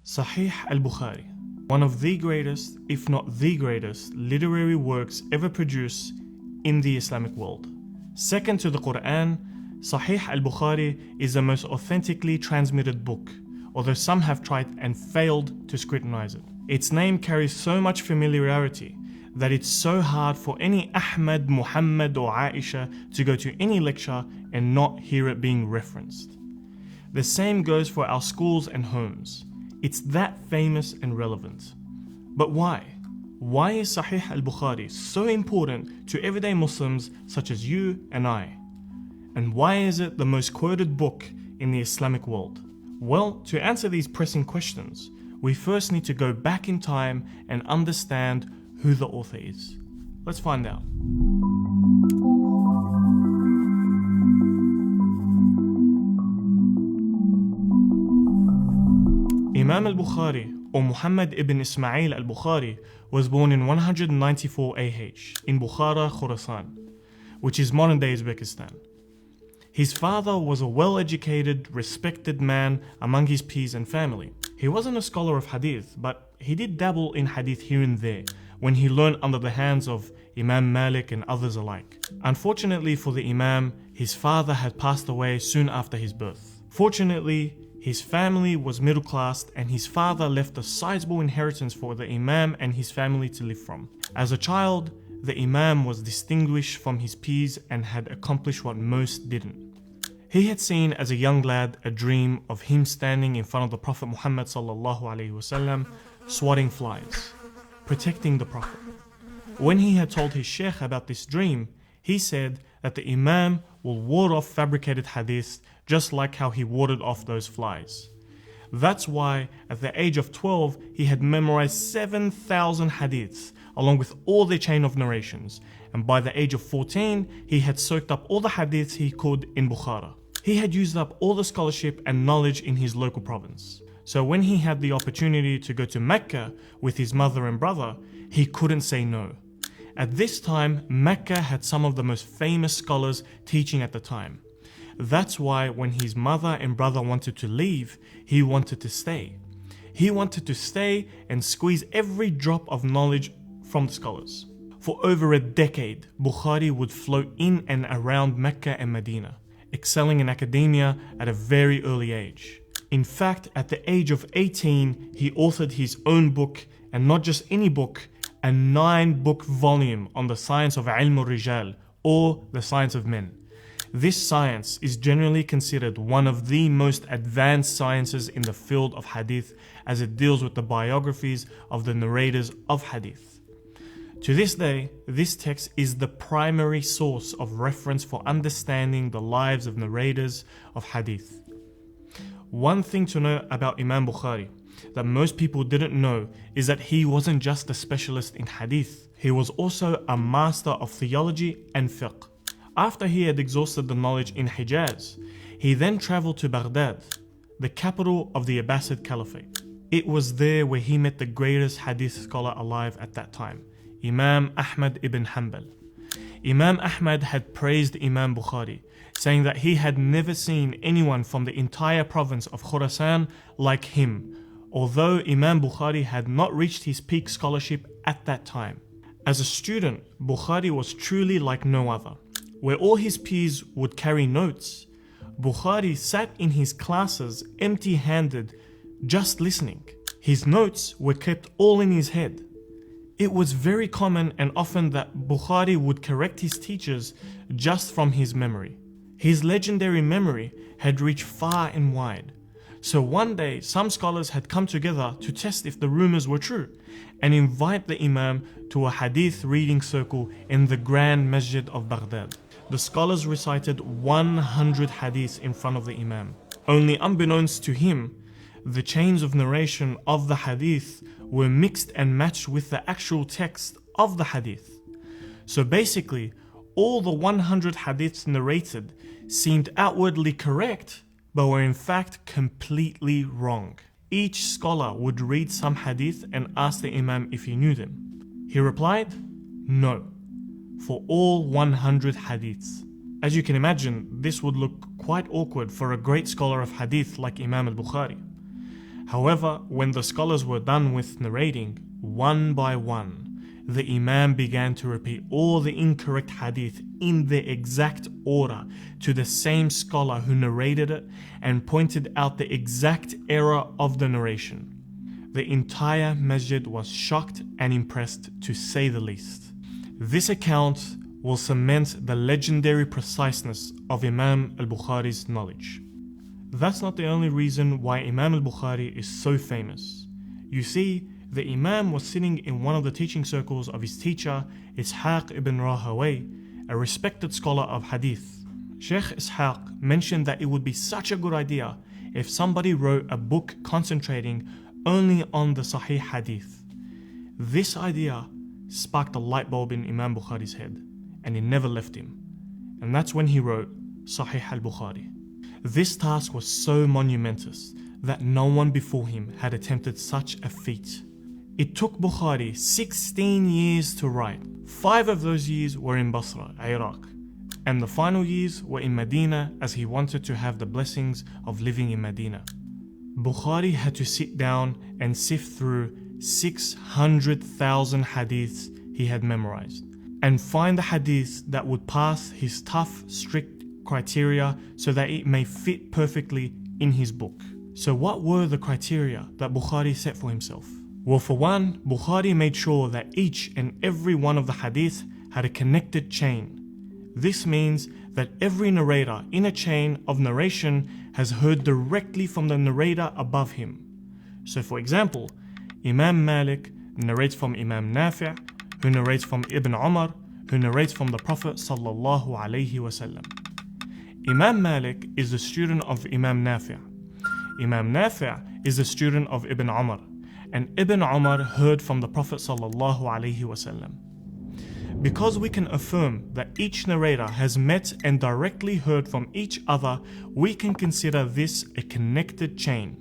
Sahih al-Bukhari, one of the greatest, if not the greatest, literary works ever produced in the Islamic world. Second to the Quran, Sahih al-Bukhari is the most authentically transmitted book, although some have tried and failed to scrutinize it. Its name carries so much familiarity that it's so hard for any Ahmad, Muhammad or Aisha to go to any lecture and not hear it being referenced. The same goes for our schools and homes. It's that famous and relevant. But why? Why is Sahih al-Bukhari so important to everyday Muslims such as you and I? And why is it the most quoted book in the Islamic world? Well, to answer these pressing questions, we first need to go back in time and understand who the author is. Let's find out. Imam al-Bukhari, or Muhammad ibn Ismail al-Bukhari, was born in 194 AH in Bukhara, Khorasan, which is modern-day Uzbekistan. His father was a well-educated, respected man among his peers and family. He wasn't a scholar of hadith, but he did dabble in hadith here and there when he learned under the hands of Imam Malik and others alike. Unfortunately for the Imam, his father had passed away soon after his birth. Fortunately, his family was middle class and his father left a sizable inheritance for the Imam and his family to live from. As a child, the Imam was distinguished from his peers and had accomplished what most didn't. He had seen as a young lad a dream of him standing in front of the Prophet Muhammad ﷺ, swatting flies, protecting the Prophet. When he had told his sheikh about this dream, he said that the Imam will ward off fabricated hadith just like how he warded off those flies. That's why at the age of 12 he had memorized 7,000 hadiths along with all their chain of narrations, and by the age of 14 he had soaked up all the hadiths he could in Bukhara. He had used up all the scholarship and knowledge in his local province. So when he had the opportunity to go to Mecca with his mother and brother, he couldn't say no. At this time, Mecca had some of the most famous scholars teaching at the time. That's why when his mother and brother wanted to leave, he wanted to stay. He wanted to stay and squeeze every drop of knowledge from the scholars. For over a decade, Bukhari would float in and around Mecca and Medina, excelling in academia at a very early age. In fact, at the age of 18, he authored his own book, and not just any book, a 9-book volume on the science of Ilm al-Rijal, or the science of men. This science is generally considered one of the most advanced sciences in the field of hadith, as it deals with the biographies of the narrators of hadith. To this day, this text is the primary source of reference for understanding the lives of narrators of hadith. One thing to know about Imam Bukhari that most people didn't know is that he wasn't just a specialist in hadith, he was also a master of theology and fiqh. After he had exhausted the knowledge in Hijaz, he then traveled to Baghdad, the capital of the Abbasid Caliphate. It was there where he met the greatest hadith scholar alive at that time, Imam Ahmad ibn Hanbal. Imam Ahmad had praised Imam Bukhari, saying that he had never seen anyone from the entire province of Khorasan like him, although Imam Bukhari had not reached his peak scholarship at that time. As a student, Bukhari was truly like no other. Where all his peers would carry notes, Bukhari sat in his classes empty-handed, just listening. His notes were kept all in his head. It was very common and often that Bukhari would correct his teachers just from his memory. His legendary memory had reached far and wide. So one day, some scholars had come together to test if the rumors were true and invite the Imam to a hadith reading circle in the Grand Masjid of Baghdad. The scholars recited 100 hadiths in front of the Imam. Only unbeknownst to him, the chains of narration of the hadith were mixed and matched with the actual text of the hadith. So basically, all the 100 hadiths narrated seemed outwardly correct, but were in fact completely wrong. Each scholar would read some hadith and ask the Imam if he knew them. He replied, no, for all 100 hadiths. As you can imagine, this would look quite awkward for a great scholar of hadith like Imam al-Bukhari. However, when the scholars were done with narrating, one by one, the Imam began to repeat all the incorrect hadith in the exact order to the same scholar who narrated it and pointed out the exact error of the narration. The entire masjid was shocked and impressed, to say the least. This account will cement the legendary preciseness of Imam al-Bukhari's knowledge. That's not the only reason why Imam al-Bukhari is so famous. You see, the Imam was sitting in one of the teaching circles of his teacher, Ishaq ibn Rahawayh, a respected scholar of hadith. Sheikh Ishaq mentioned that it would be such a good idea if somebody wrote a book concentrating only on the Sahih hadith. This idea sparked a light bulb in Imam Bukhari's head, and it never left him. And that's when he wrote Sahih al-Bukhari. This task was so monumentous that no one before him had attempted such a feat. It took Bukhari 16 years to write. 5 of those years were in Basra, Iraq, and the final years were in Medina, as he wanted to have the blessings of living in Medina. Bukhari had to sit down and sift through 600,000 hadiths he had memorized and find the hadiths that would pass his tough, strict criteria so that it may fit perfectly in his book. So what were the criteria that Bukhari set for himself? Well, for one, Bukhari made sure that each and every one of the hadith had a connected chain. This means that every narrator in a chain of narration has heard directly from the narrator above him. So for example, Imam Malik narrates from Imam Nafi', who narrates from Ibn Umar, who narrates from the Prophet sallallahu alaihi wasallam. Imam Malik is the student of Imam Nafi'. Imam Nafi' is the student of Ibn Umar, and Ibn Umar heard from the Prophet sallallahu alaihi wasallam. Because we can affirm that each narrator has met and directly heard from each other, we can consider this a connected chain.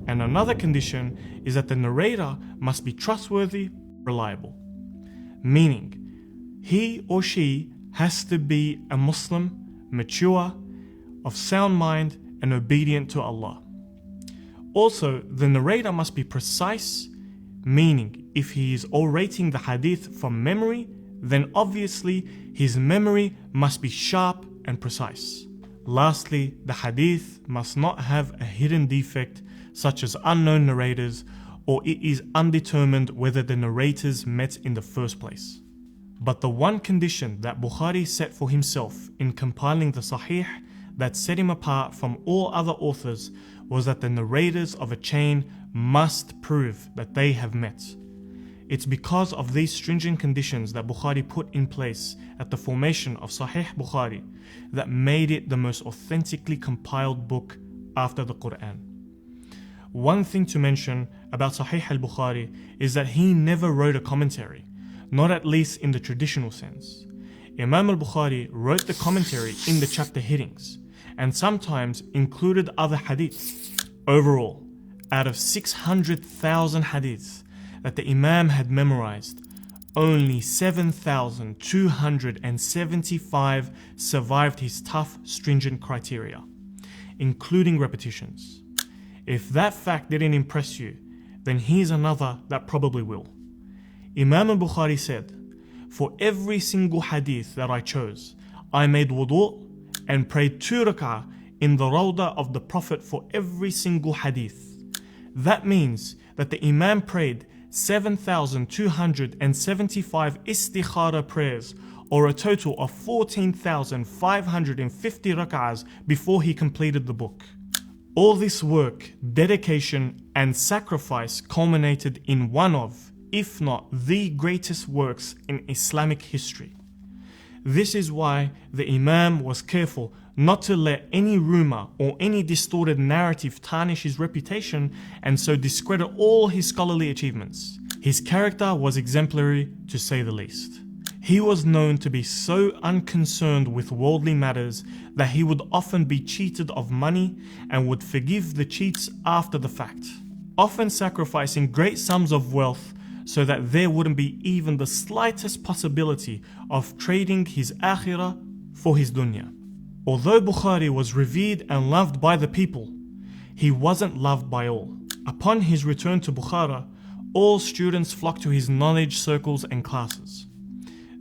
And another condition is that the narrator must be trustworthy, reliable. Meaning, he or she has to be a Muslim, mature, of sound mind, and obedient to Allah. Also, the narrator must be precise, meaning if he is orating the hadith from memory, then obviously his memory must be sharp and precise. Lastly, the hadith must not have a hidden defect such as unknown narrators, or it is undetermined whether the narrators met in the first place. But the one condition that Bukhari set for himself in compiling the Sahih that set him apart from all other authors was that the narrators of a chain must prove that they have met. It's because of these stringent conditions that Bukhari put in place at the formation of Sahih Bukhari that made it the most authentically compiled book after the Quran. One thing to mention about Sahih al-Bukhari is that he never wrote a commentary, not at least in the traditional sense. Imam al-Bukhari wrote the commentary in the chapter headings and sometimes included other hadiths. Overall, out of 600,000 hadiths that the Imam had memorized, only 7,275 survived his tough, stringent criteria, including repetitions. If that fact didn't impress you, then here's another that probably will. Imam al-Bukhari said, "For every single hadith that I chose, I made wudu and prayed 2 rak'ah in the rawdah of the Prophet for every single hadith." That means that the Imam prayed 7,275 istikhara prayers, or a total of 14,550 rak'ahs before he completed the book. All this work, dedication, and sacrifice culminated in one of, if not the greatest works in Islamic history. This is why the Imam was careful not to let any rumor or any distorted narrative tarnish his reputation and so discredit all his scholarly achievements. His character was exemplary, to say the least. He was known to be so unconcerned with worldly matters that he would often be cheated of money and would forgive the cheats after the fact, often sacrificing great sums of wealth so that there wouldn't be even the slightest possibility of trading his akhirah for his dunya. Although Bukhari was revered and loved by the people, he wasn't loved by all. Upon his return to Bukhara, all students flocked to his knowledge circles and classes.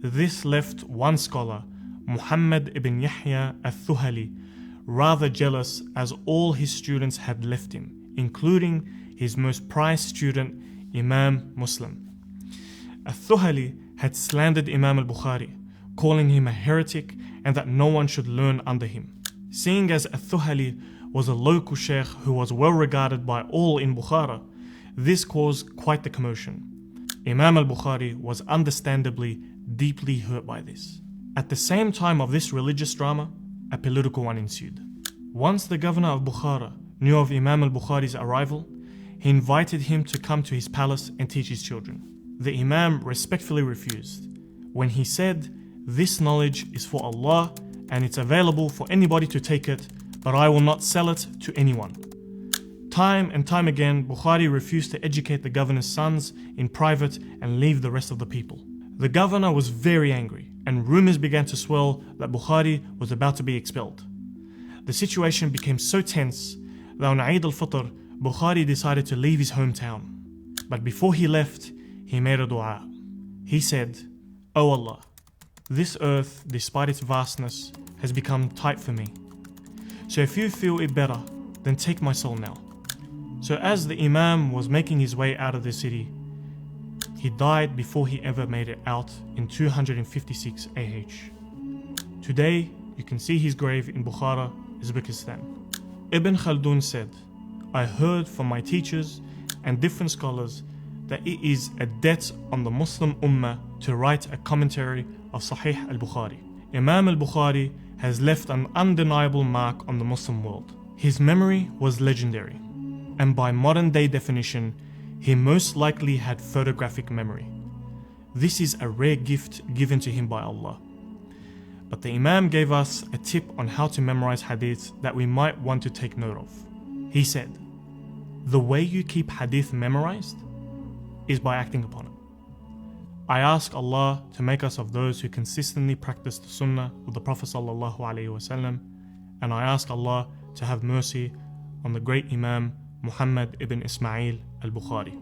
This left one scholar, Muhammad ibn Yahya al-Thuhali, rather jealous as all his students had left him, including his most prized student, Imam Muslim. Al-Thuhali had slandered Imam al-Bukhari, calling him a heretic and that no one should learn under him. Seeing as Al-Thuhali was a local sheikh who was well regarded by all in Bukhara, this caused quite the commotion. Imam al-Bukhari was understandably deeply hurt by this. At the same time of this religious drama, a political one ensued. Once the governor of Bukhara knew of Imam al-Bukhari's arrival, he invited him to come to his palace and teach his children. The Imam respectfully refused, when he said, "This knowledge is for Allah and it's available for anybody to take it, but I will not sell it to anyone." Time and time again, Bukhari refused to educate the governor's sons in private and leave the rest of the people. The governor was very angry, and rumors began to swirl that Bukhari was about to be expelled. The situation became so tense that on Eid al-Fitr, Bukhari decided to leave his hometown. But before he left, he made a dua. He said, "O Allah, this earth, despite its vastness, has become tight for me. So if you feel it better, then take my soul now." So as the Imam was making his way out of the city, he died before he ever made it out in 256 AH. Today, you can see his grave in Bukhara, Uzbekistan. Ibn Khaldun said, "I heard from my teachers and different scholars that it is a debt on the Muslim Ummah to write a commentary of Sahih al-Bukhari. Imam al-Bukhari has left an undeniable mark on the Muslim world. His memory was legendary, and by modern day definition, he most likely had photographic memory. This is a rare gift given to him by Allah. But the Imam gave us a tip on how to memorize hadith that we might want to take note of. He said, "The way you keep hadith memorized is by acting upon it." I ask Allah to make us of those who consistently practice the sunnah of the Prophet ﷺ, and I ask Allah to have mercy on the great Imam Muhammad ibn Ismail al-Bukhari.